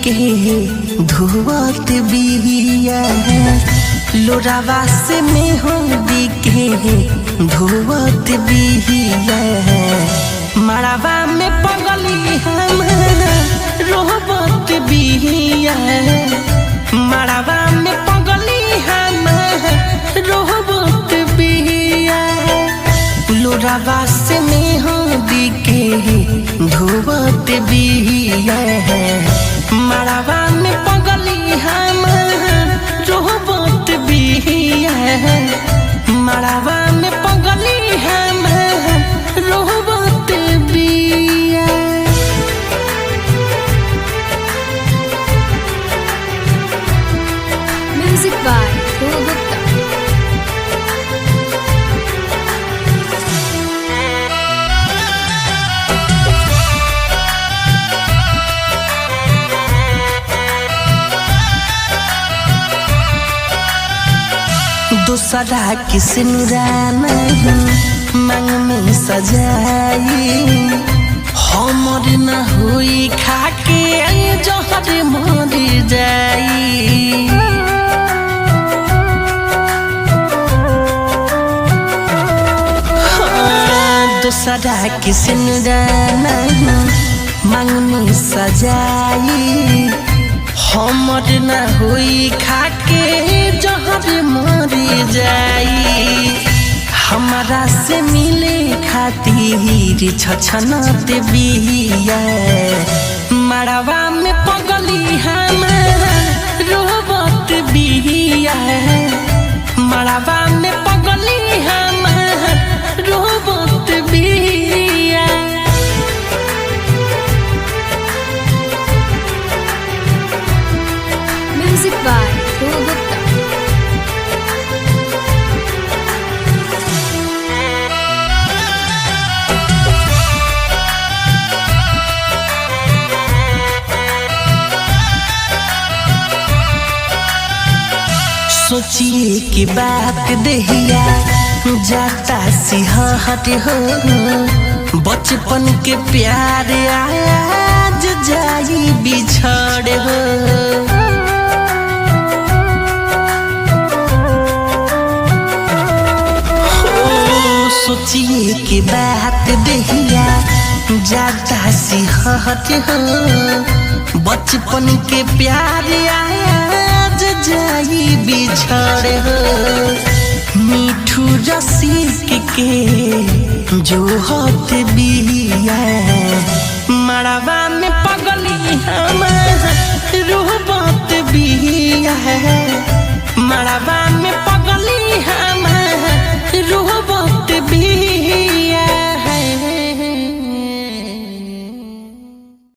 के धोवत बिया लोरावा से मेहंदी के धोवत बिया मड़ावा में पगली हम रोहबत बिया मड़ावा में पगली हम रोहबत बिया लोरावा से मेहंदी के धोवत बिया मड़ावा में पगली हम रोहबत बिया मड़ावा में पगली हम रोहबत बिया। म्यूजिक बाय ध्रुव गुप्ता। दूसरा किसी नुराना मांग में सजाई हमर न हुई खाके जहर मर जाई दूसरा किसी नुराना मांग में सजाई हमर न हुई खाके जहर मर जाई हमारा से मिले खातिर छछनत बिया मड़ावा में पगली हम रोहबत बिया मड़ावा में पगली हम रोहबत बिया। म्यूजिक बाय ध्रुव गुप्ता। सोचिए कि बात दहिया जाता सिहट हो बचपन के प्यार आज जाई बिछड़ हो सोचिए कि बात दहिया जाता सिहट हो बचपन के प्यार आज जाई बिछड़ हो मिठू रसिक के जो होत बिया मड़ावा में पगली हम